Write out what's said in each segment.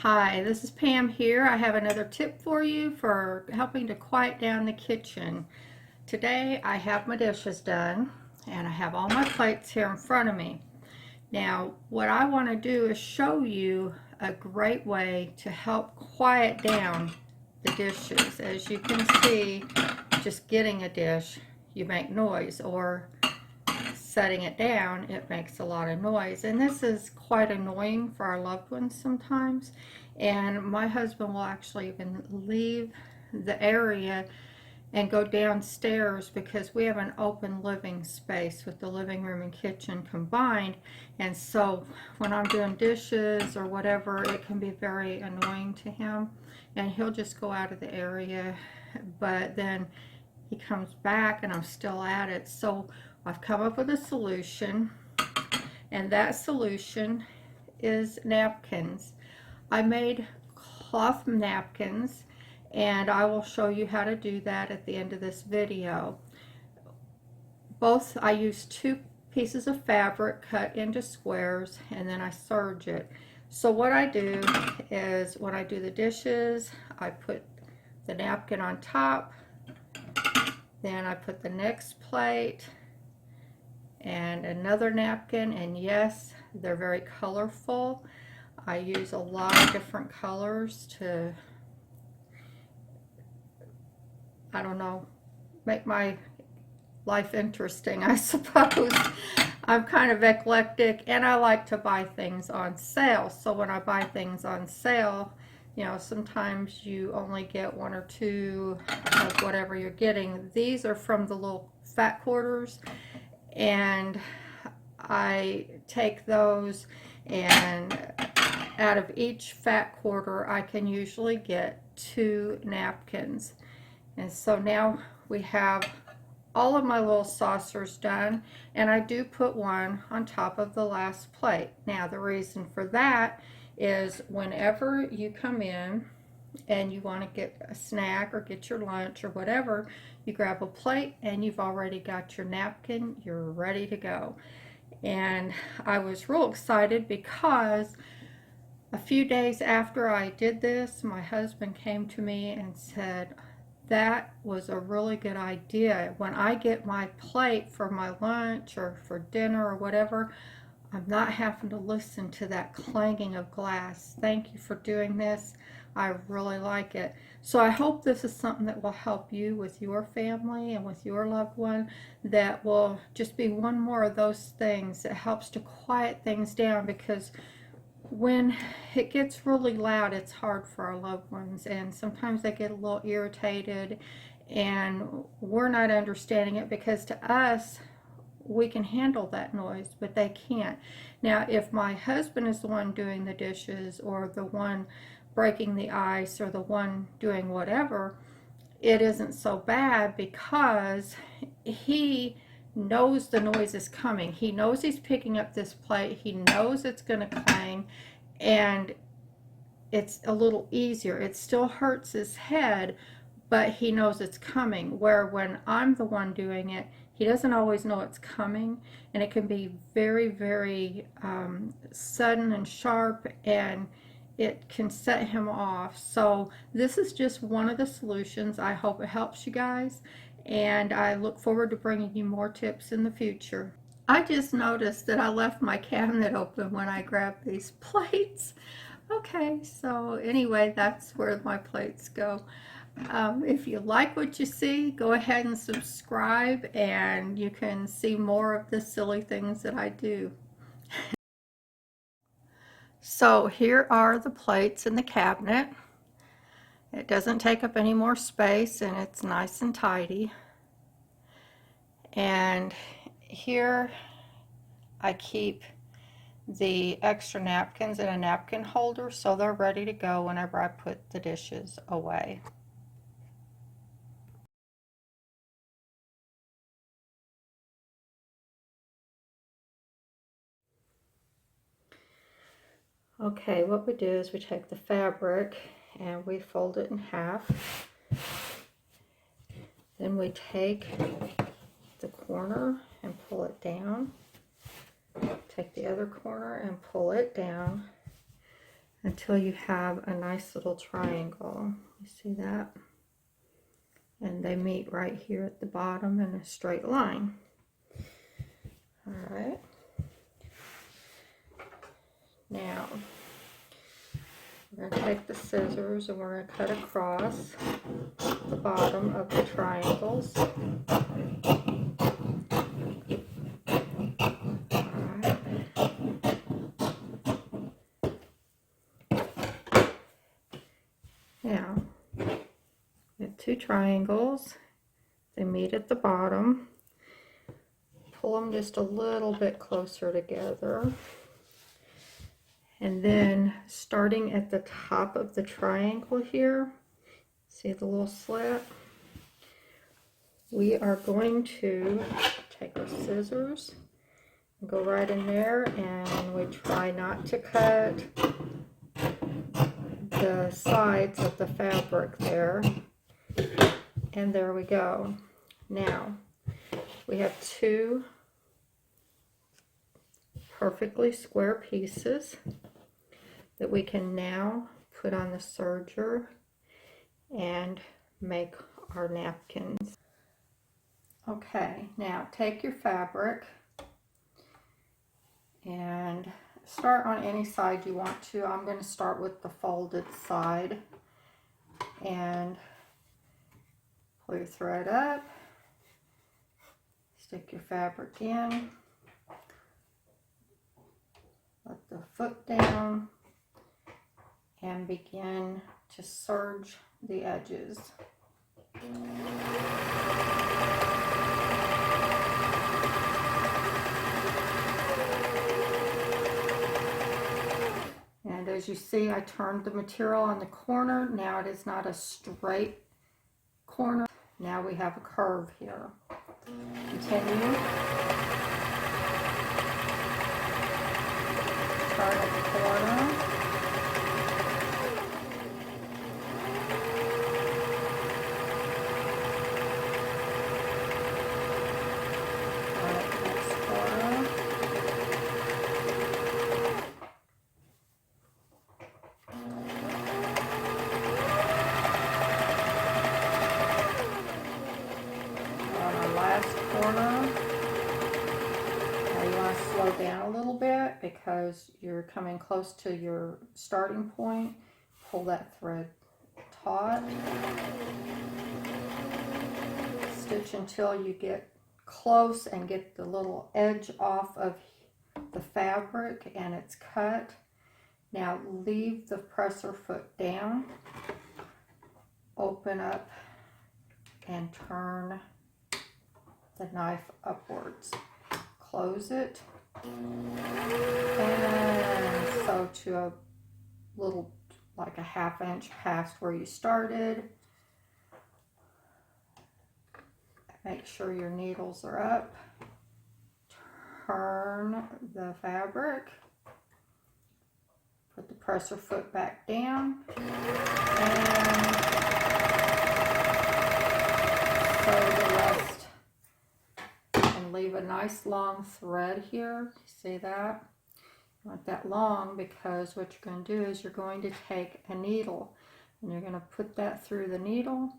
Hi, this is Pam here. I have another tip for you for helping to quiet down the kitchen. Today I have my dishes done and I have all my plates here in front of me. Now what I want to do is show you a great way to help quiet down the dishes. As you can see, just getting a dish, you make noise, or setting it down, it makes a lot of noise, and this is quite annoying for our loved ones sometimes. And my husband will actually even leave the area and go downstairs because we have an open living space with the living room and kitchen combined, and so when I'm doing dishes or whatever, it can be very annoying to him, and he'll just go out of the area, but then he comes back and I'm still at it. So I've come up with a solution, and that solution is napkins. I made cloth napkins, and I will show you how to do that at the end of this video. I use 2 pieces of fabric cut into squares, and then I serge it. So what I do is when I do the dishes, I put the napkin on top, then I put the next plate and another napkin, and yes, they're very colorful. I use a lot of different colors to, I don't know, make my life interesting, I suppose. I'm kind of eclectic, and I like to buy things on sale. So when I buy things on sale, you know, sometimes you only get 1 or 2 of whatever you're getting. These are from the little fat quarters, and I take those, and out of each fat quarter I can usually get 2 napkins. And so now we have all of my little saucers done, and I do put one on top of the last plate. Now the reason for that is whenever you come in and you want to get a snack or get your lunch or whatever, you grab a plate and you've already got your napkin, you're ready to go. And I was real excited because a few days after I did this, my husband came to me and said, that was a really good idea. When I get my plate for my lunch or for dinner or whatever, I'm not having to listen to that clanging of glass. Thank you for doing this. I really like it. So I hope this is something that will help you with your family and with your loved one, that will just be one more of those things that helps to quiet things down, because when it gets really loud, it's hard for our loved ones, and sometimes they get a little irritated, and we're not understanding it because to us, we can handle that noise, but they can't. Now, if my husband is the one doing the dishes, or the one breaking the ice, or the one doing whatever, it isn't so bad because he knows the noise is coming. He knows he's picking up this plate. He knows it's going to clang, and it's a little easier. It still hurts his head, but he knows it's coming. Where when I'm the one doing it, he doesn't always know it's coming, and it can be very, very sudden and sharp, and it can set him off. So this is just one of the solutions. I hope it helps you guys, and I look forward to bringing you more tips in the future. I just noticed that I left my cabinet open when I grabbed these plates. Okay, so anyway, that's where my plates go. If you like what you see, go ahead and subscribe, and you can see more of the silly things that I do. So here are the plates in the cabinet. It doesn't take up any more space, and it's nice and tidy. And here I keep the extra napkins in a napkin holder, so they're ready to go whenever I put the dishes away. Okay, what we do is we take the fabric and we fold it in half. Then we take the corner and pull it down. Take the other corner and pull it down. until you have a nice little triangle. You see that? And they meet right here at the bottom in a straight line. All right. Now, we're going to take the scissors and we're going to cut across the bottom of the triangles. Now, we have two triangles. They meet at the bottom. Pull them just a little bit closer together. And then starting at the top of the triangle here, see the little slit? We are going to take our scissors and go right in there, and we try not to cut the sides of the fabric there. And there we go. Now, we have two perfectly square pieces that we can now put on the serger and make our napkins. Okay, now take your fabric and start on any side you want to. I'm going to start with the folded side and pull your thread up, stick your fabric in, let the foot down, and begin to serge the edges. And as you see, I turned the material on the corner. Now it is not a straight corner. Now we have a curve here. Continue. Turn at the corner. Down a little bit because you're coming close to your starting point. Pull that thread taut. Stitch until you get close and get the little edge off of the fabric and it's cut. Now leave the presser foot down. Open up and turn the knife upwards. Close it. And sew to a little, like a 1/2 inch past where you started. Make sure your needles are up. Turn the fabric. Put the presser foot back down. And sew the rest. Leave a nice long thread here. See that? You want that long because what you're going to do is you're going to take a needle and you're going to put that through the needle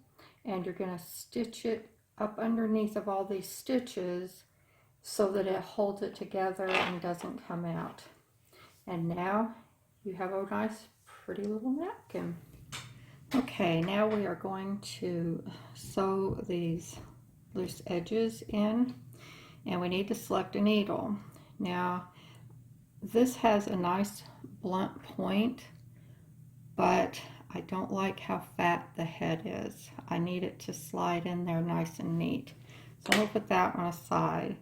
and you're going to stitch it up underneath of all these stitches so that it holds it together and doesn't come out. And now you have a nice pretty little napkin. Okay, now we are going to sew these loose edges in. And we need to select a needle. Now, this has a nice blunt point, but I don't like how fat the head is. I need it to slide in there nice and neat. So I'm going to put that one aside.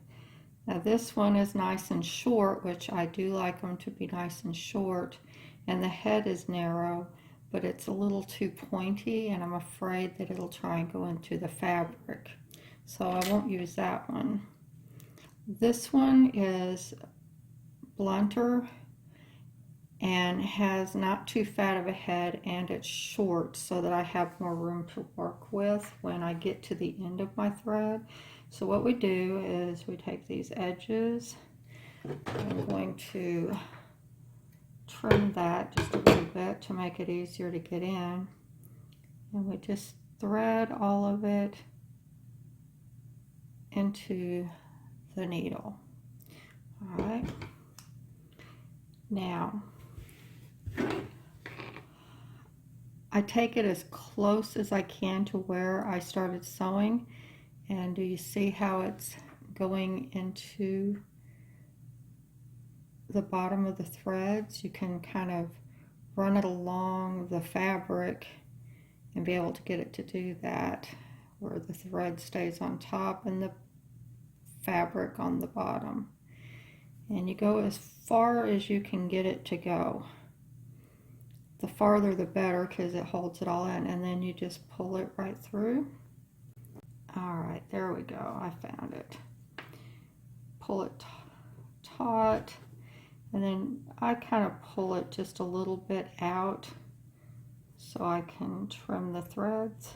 Now this one is nice and short, which I do like them to be nice and short. And the head is narrow, but it's a little too pointy, and I'm afraid that it'll try and go into the fabric. So I won't use that one. This one is blunter and has not too fat of a head, and it's short so that I have more room to work with when I get to the end of my thread. So what we do is we take these edges. I'm going to trim that just a little bit to make it easier to get in. And we just thread all of it into the needle. All right. Now, I take it as close as I can to where I started sewing. And do you see how it's going into the bottom of the threads? You can kind of run it along the fabric and be able to get it to do that, where the thread stays on top and the fabric on the bottom. And you go as far as you can get it to go. The farther the better, because it holds it all in, and then you just pull it right through. All right, there we go, I found it. Pull it taut, and then I kind of pull it just a little bit out so I can trim the threads.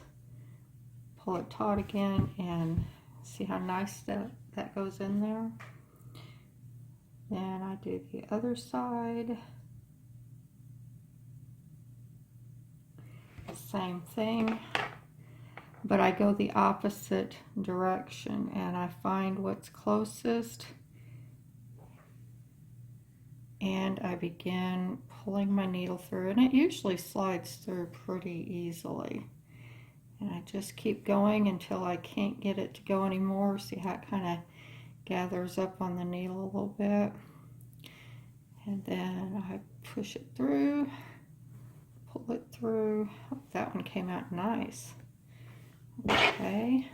Pull it taut again, and see how nice that goes in there. Then I do the other side. Same thing, but I go the opposite direction and I find what's closest and I begin pulling my needle through, and it usually slides through pretty easily. And I just keep going until I can't get it to go anymore. See how it kind of gathers up on the needle a little bit. And then I push it through, pull it through. Oh, that one came out nice. Okay.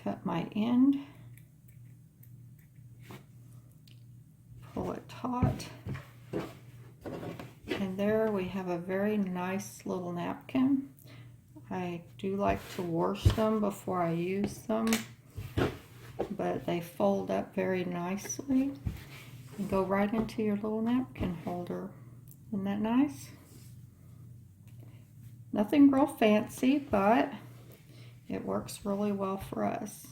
Cut my end. Pull it taut. And there we have a very nice little napkin. I do like to wash them before I use them, but they fold up very nicely and go right into your little napkin holder. Isn't that nice? Nothing real fancy, but it works really well for us.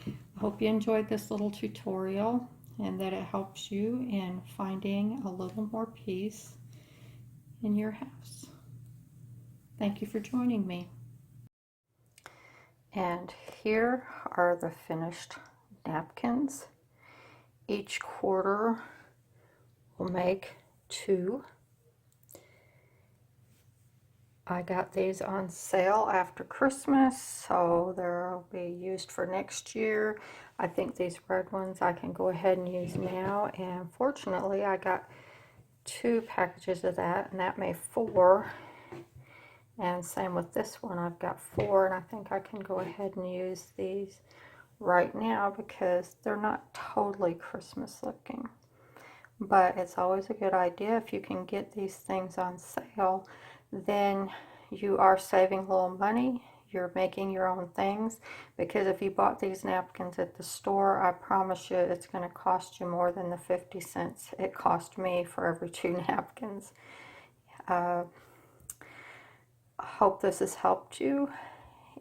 I hope you enjoyed this little tutorial and that it helps you in finding a little more peace in your house. Thank you for joining me. And here are the finished napkins. Each quarter will make 2. I got these on sale after Christmas, so they'll be used for next year. I think these red ones I can go ahead and use now, and fortunately I got 2 packages of that, and that made 4. And same with this one, I've got 4, and I think I can go ahead and use these right now because they're not totally Christmas looking. But it's always a good idea if you can get these things on sale, then you are saving a little money. You're making your own things, because if you bought these napkins at the store, I promise you it's going to cost you more than the 50 cents it cost me for every 2 napkins. I hope this has helped you,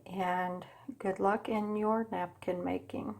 and good luck in your napkin making.